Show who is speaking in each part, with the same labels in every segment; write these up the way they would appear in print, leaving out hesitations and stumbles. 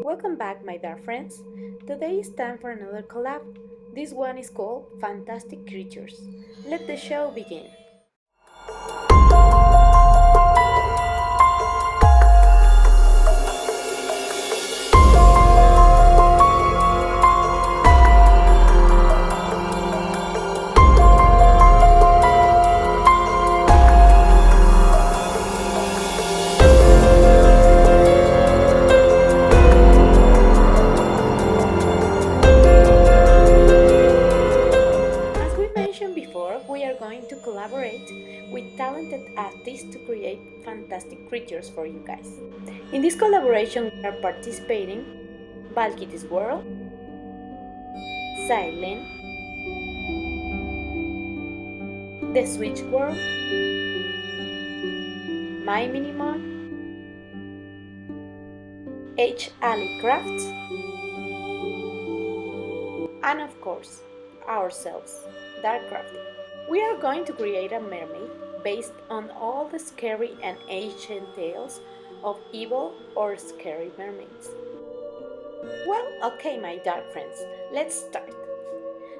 Speaker 1: Welcome back, my dear friends. Today is time for another collab. This one is called Fantastic Creatures. Let the show begin. As we mentioned before, we are going to collaborate with talented artists to create fantastic creatures for you guys. In this collaboration, we are participating Valkyrie's World, Silent, The Switch World, My Minimon, H. Ali Crafts, and of course, ourselves, Darkcraft. We are going to create a mermaid based on all the scary and ancient tales of evil or scary mermaids. Well, okay, my dark friends, let's start.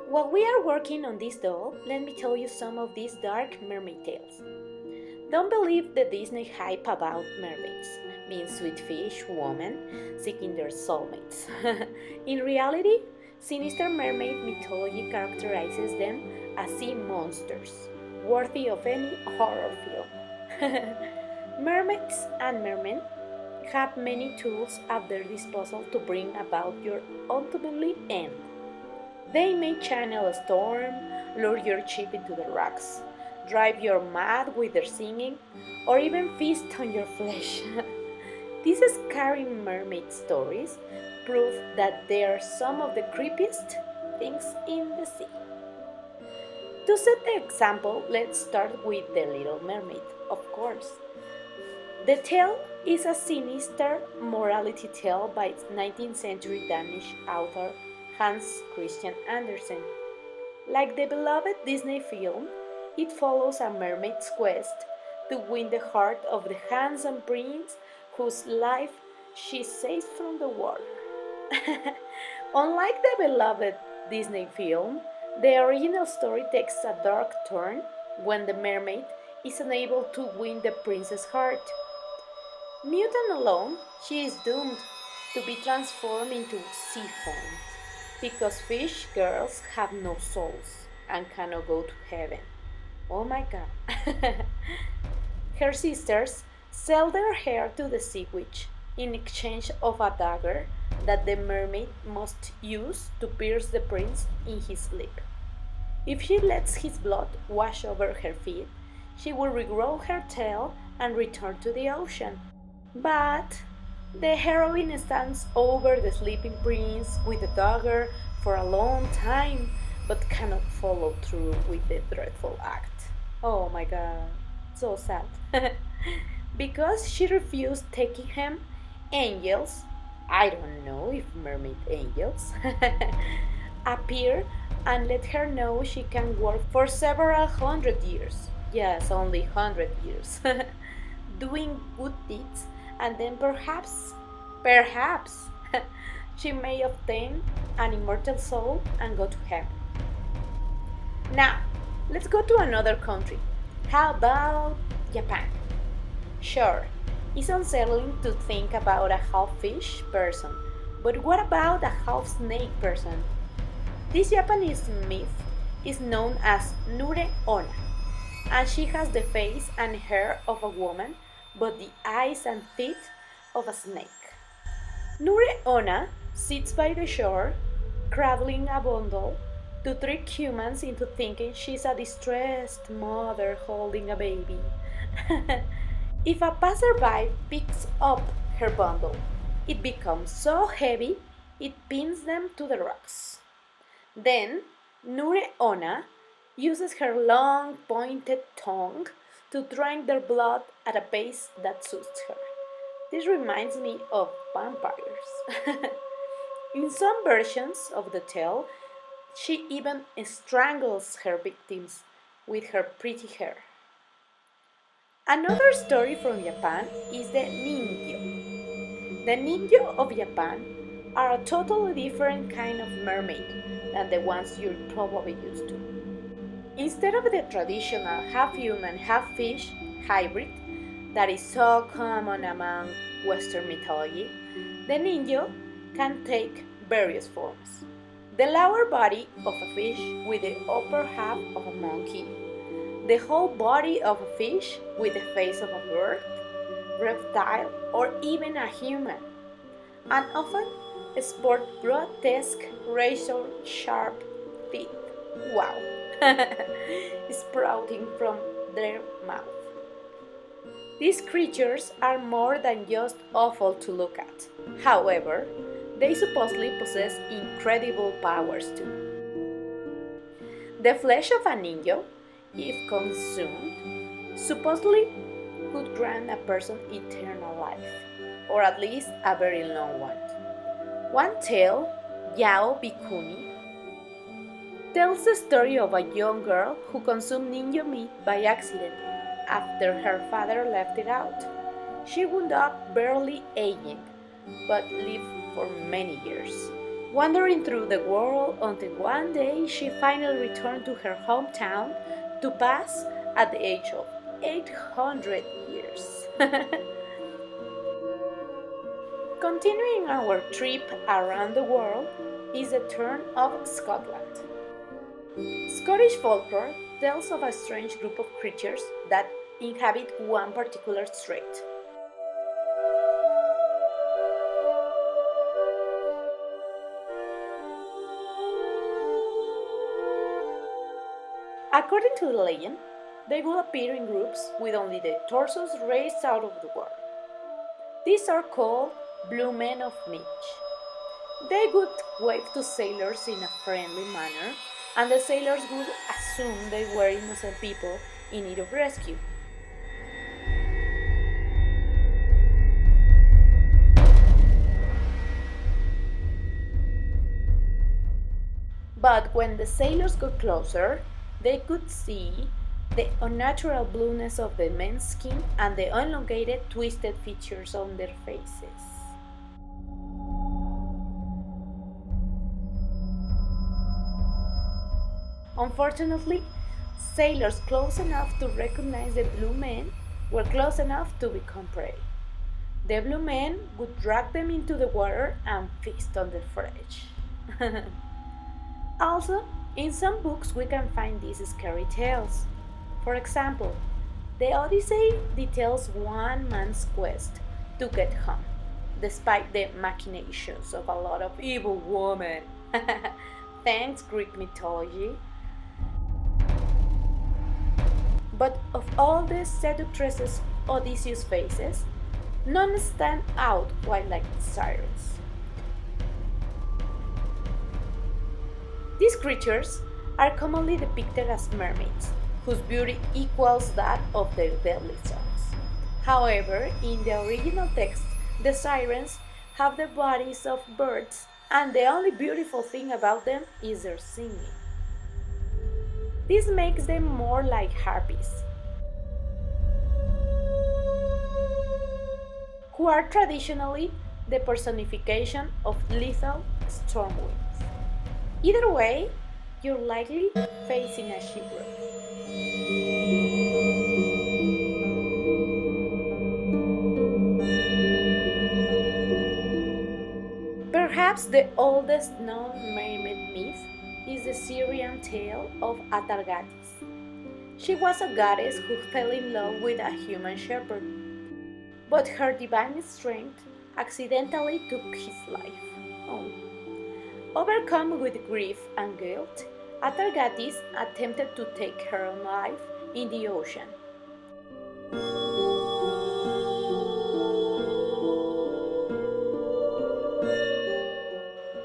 Speaker 1: While we are working on this doll, let me tell you some of these dark mermaid tales. Don't believe the Disney hype about mermaids, being sweet fish women seeking their soulmates. In reality, sinister mermaid mythology characterizes them as sea monsters, worthy of any horror film. Mermaids and mermen have many tools at their disposal to bring about your ultimately end. They may channel a storm, lure your ship into the rocks, drive you mad with their singing, or even feast on your flesh. These scary mermaid stories prove that they are some of the creepiest things in the sea. To set the example, let's start with The Little Mermaid, of course. The tale is a sinister morality tale by 19th century Danish author Hans Christian Andersen. Like the beloved Disney film, it follows a mermaid's quest to win the heart of the handsome prince whose life she saves from the water. Unlike the beloved Disney film, the original story takes a dark turn when the mermaid is unable to win the prince's heart. Mute and alone, she is doomed to be transformed into sea foam because fish girls have no souls and cannot go to heaven. Oh my god. Her sisters sell their hair to the sea witch in exchange of a dagger that the mermaid must use to pierce the prince in his sleep. If she lets his blood wash over her feet, she will regrow her tail and return to the ocean. But the heroine stands over the sleeping prince with a dagger for a long time, but cannot follow through with the dreadful act. Oh my god, so sad. Because she refused taking him, angels, I don't know if mermaid angels, appear and let her know she can work for several hundred years. Yes, only 100 years. Doing good deeds, and then perhaps, she may obtain an immortal soul and go to heaven. Now, let's go to another country. How about Japan? Sure, it's unsettling to think about a half fish person, but what about a half snake person? This Japanese myth is known as Nure Onna, and she has the face and hair of a woman, but the eyes and teeth of a snake. Nure Onna sits by the shore, cradling a bundle to trick humans into thinking she's a distressed mother holding a baby. If a passerby picks up her bundle, it becomes so heavy it pins them to the rocks. Then, Nure Onna uses her long pointed tongue to drink their blood at a pace that suits her. This reminds me of vampires. In some versions of the tale, she even strangles her victims with her pretty hair. Another story from Japan is the Ningyo. The ninja of Japan are a totally different kind of mermaid than the ones you're probably used to. Instead of the traditional half human, half fish hybrid that is so common among Western mythology, the ninja can take various forms. The lower body of a fish with the upper half of a monkey, the whole body of a fish with the face of a bird, reptile, or even a human, and often sport grotesque razor-sharp teeth. Wow! Sprouting from their mouth. These creatures are more than just awful to look at. However, they supposedly possess incredible powers too. The flesh of a ninja, if consumed, supposedly could grant a person eternal life, or at least a very long one. One tale, Yao Bikuni, tells the story of a young girl who consumed ninja meat by accident after her father left it out. She wound up barely aging, but lived for many years, wandering through the world until one day she finally returned to her hometown to pass at the age of 800 years. Continuing our trip around the world is the turn of Scotland. Scottish folklore tells of a strange group of creatures that inhabit one particular strait. According to the legend, they would appear in groups with only the torsos raised out of the water. These are called Blue Men of Mitch. They would wave to sailors in a friendly manner, and the sailors would assume they were innocent people in need of rescue. But when the sailors got closer, they could see the unnatural blueness of the men's skin and the elongated, twisted features on their faces. Unfortunately, sailors close enough to recognize the blue men were close enough to become prey. The blue men would drag them into the water and feast on their flesh. Also, in some books we can find these scary tales. For example, the Odyssey details one man's quest to get home, despite the machinations of a lot of evil women. Thanks, Greek mythology. But of all the seductresses Odysseus faces, none stand out quite like the sirens. These creatures are commonly depicted as mermaids, whose beauty equals that of their deadly songs. However, in the original text, the sirens have the bodies of birds, and the only beautiful thing about them is their singing. This makes them more like harpies, who are traditionally the personification of lethal storm winds. Either way, you're likely facing a shipwreck. Perhaps the oldest known mermaid myth is the Syrian tale of Atargatis. She was a goddess who fell in love with a human shepherd, but her divine strength accidentally took his life. Oh. Overcome with grief and guilt, Atargatis attempted to take her own life in the ocean.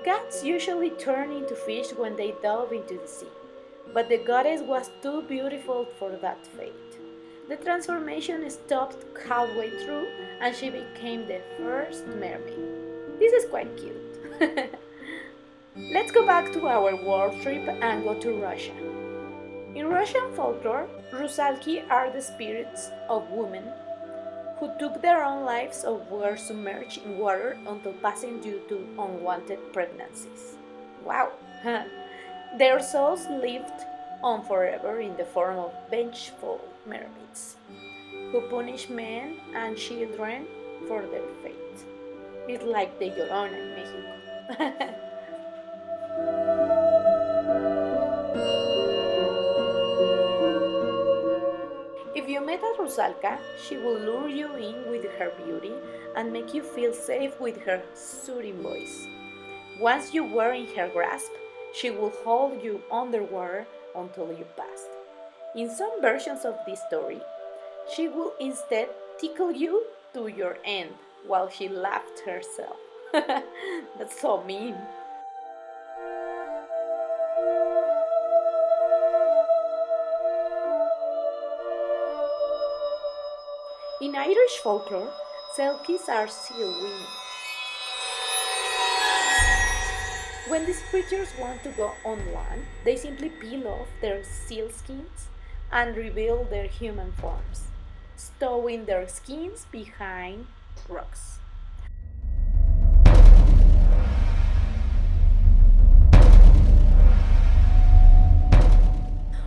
Speaker 1: Gods usually turn into fish when they dove into the sea, but the goddess was too beautiful for that fate. The transformation stopped halfway through and she became the first mermaid. This is quite cute. Let's go back to our world trip and go to Russia. In Russian folklore, Rusalki are the spirits of women who took their own lives or were submerged in water until passing due to unwanted pregnancies. Wow! Their souls lived on forever in the form of vengeful mermaids, who punish men and children for their fate. It's like the Llorona in Mexico. If you met a Rusalka, she will lure you in with her beauty and make you feel safe with her soothing voice. Once you were in her grasp, she will hold you underwater until you passed. In some versions of this story, she will instead tickle you to your end while she laughed herself. That's so mean. In Irish folklore, selkies are seal women. When these creatures want to go on land, they simply peel off their seal skins and reveal their human forms, stowing their skins behind rocks.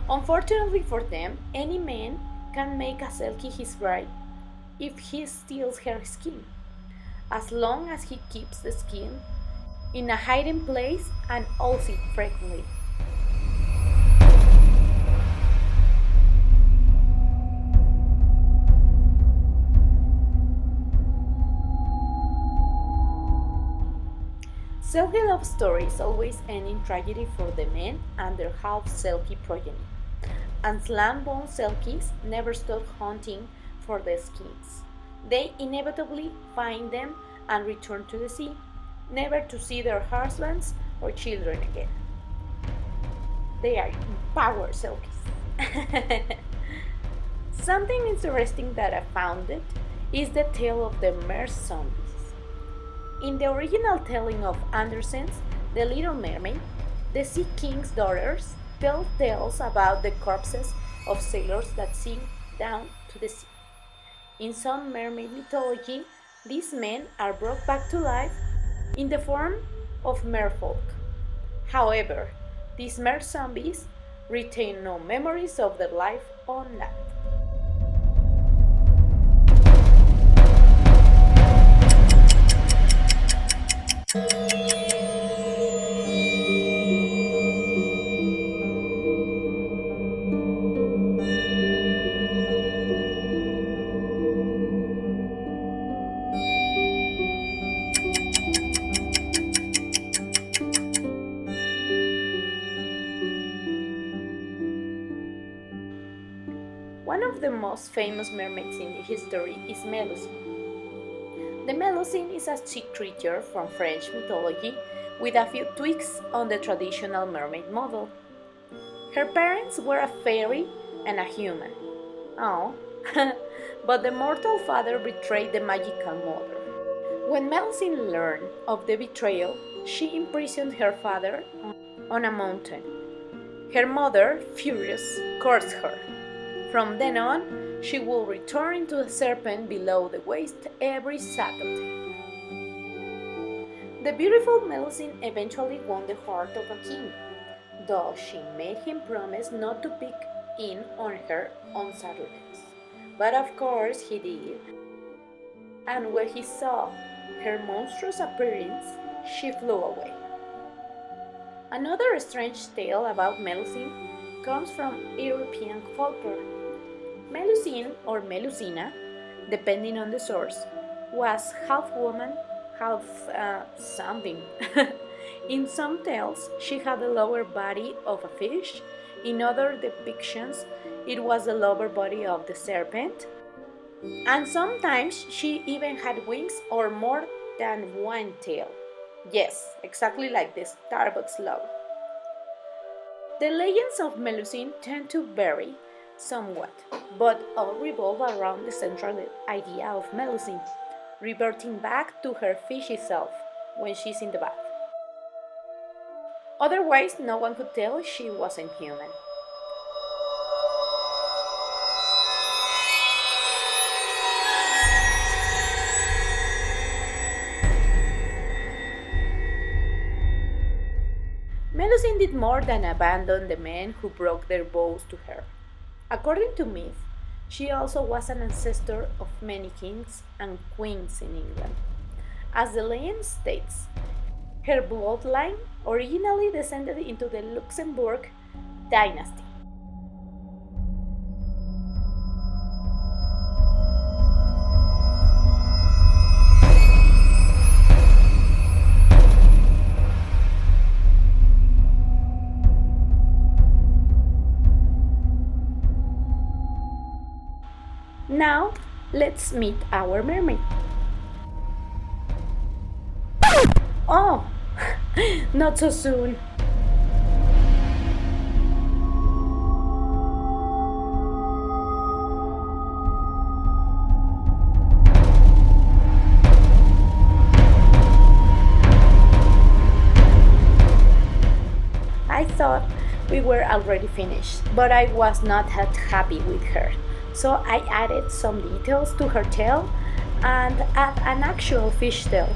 Speaker 1: Unfortunately for them, any man can make a selkie his bride if he steals her skin, as long as he keeps the skin in a hiding place and owls it frequently. Selkie love stories always end in tragedy for the men and their half-selkie progeny, and slam-bone selkies never stop hunting for the skins. They inevitably find them and return to the sea, never to see their husbands or children again. They are power selkies. Something interesting that I found is the tale of the mer zombies. In the original telling of Andersen's The Little Mermaid, the Sea King's daughters tell tales about the corpses of sailors that sink down to the sea. In some mermaid mythology, these men are brought back to life in the form of merfolk. However, these mer zombies retain no memories of their life on land. One of the most famous mermaids in history is Melusine. The Melusine is a sea creature from French mythology with a few tweaks on the traditional mermaid model. Her parents were a fairy and a human. Oh, but the mortal father betrayed the magical mother. When Melusine learned of the betrayal, she imprisoned her father on a mountain. Her mother, furious, cursed her. From then on, she will return into a serpent below the waist every Saturday. The beautiful Melusine eventually won the heart of a king, though she made him promise not to peek in on her on Saturdays. But of course he did, and when he saw her monstrous appearance, she flew away. Another strange tale about Melusine comes from European folklore. Melusine or Melusina, depending on the source, was half woman, half something. In some tales, she had the lower body of a fish. In other depictions, it was the lower body of the serpent. And sometimes she even had wings or more than one tail. Yes, exactly like the Starbucks logo. The legends of Melusine tend to vary somewhat, but all revolve around the central idea of Melusine, reverting back to her fishy self when she's in the bath. Otherwise, no one could tell she wasn't human. Mermaid did more than abandon the men who broke their vows to her. According to myth, she also was an ancestor of many kings and queens in England. As the legend states, her bloodline originally descended into the Luxembourg dynasty. Now, let's meet our mermaid. Oh, not so soon. I thought we were already finished, but I was not that happy with her. So I added some details to her tail and add an actual fish tail.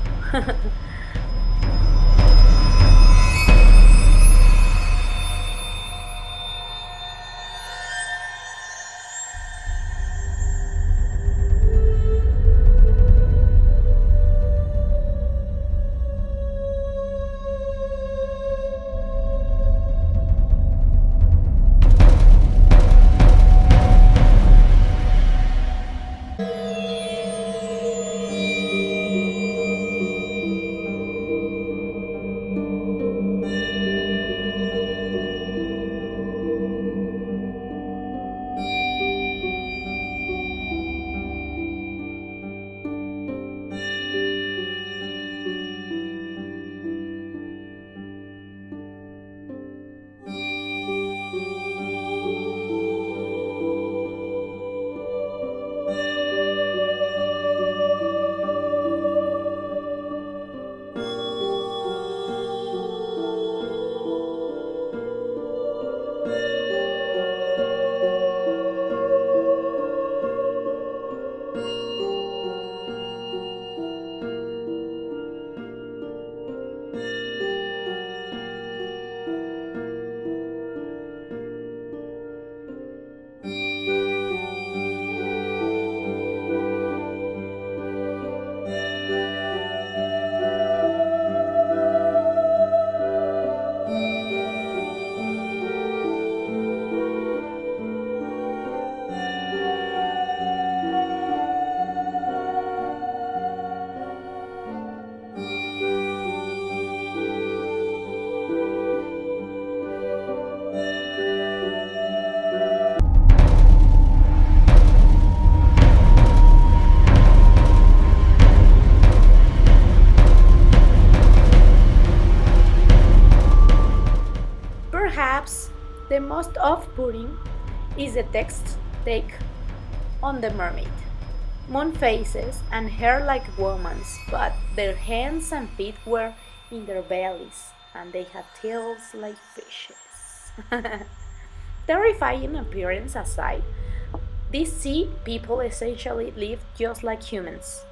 Speaker 1: Perhaps the most off-putting is the text take on the mermaid. Moon faces and hair like women's, but their hands and feet were in their bellies, and they had tails like fishes. Terrifying appearance aside, these sea people essentially live just like humans.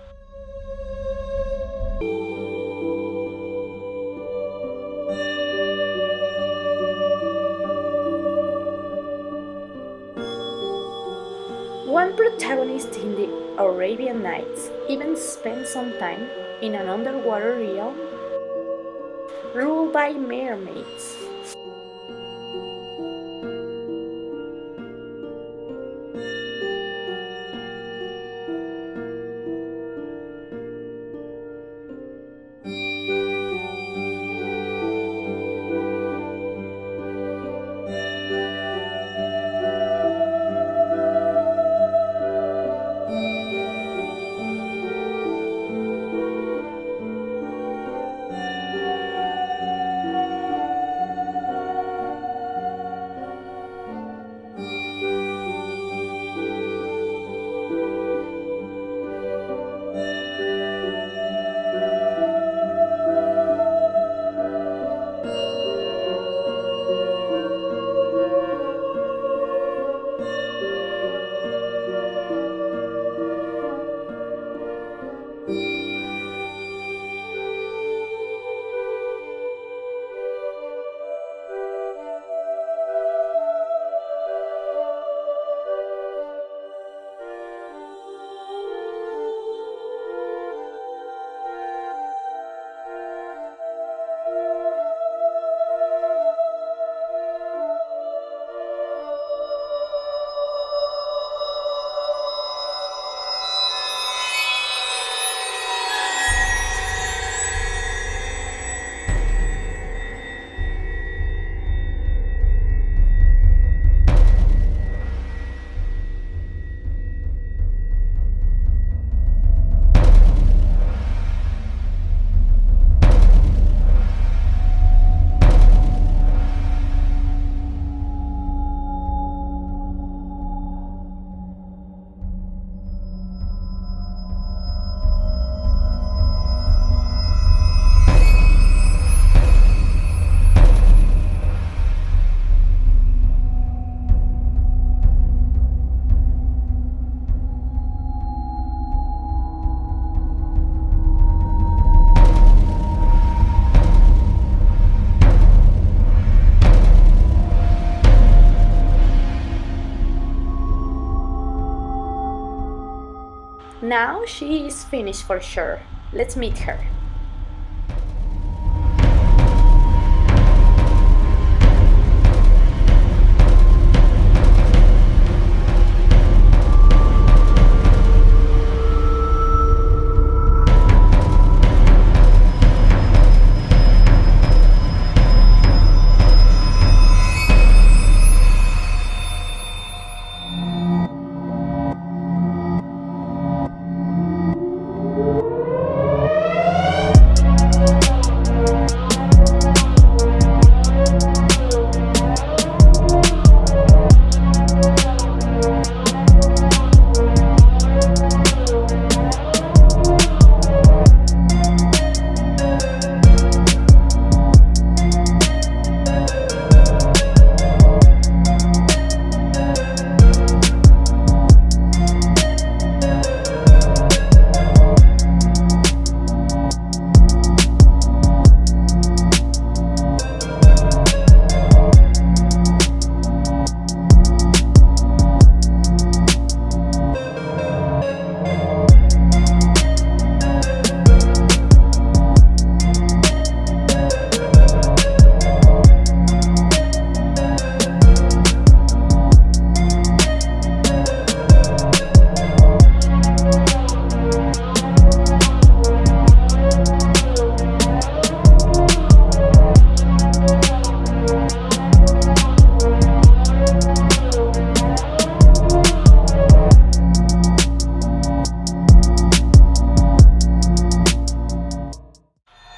Speaker 1: One protagonist in the Arabian Nights even spent some time in an underwater realm ruled by mermaids. Now she is finished for sure. Let's meet her.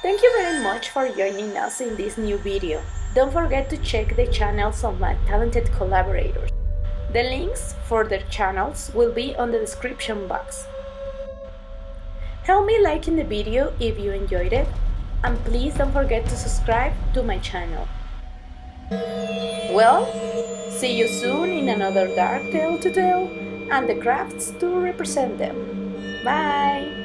Speaker 1: Thank you very much for joining us in this new video. Don't forget to check the channels of my talented collaborators. The links for their channels will be on the description box. Help me liking the video if you enjoyed it, and please don't forget to subscribe to my channel. Well, see you soon in another dark tale to tell, and the crafts to represent them. Bye!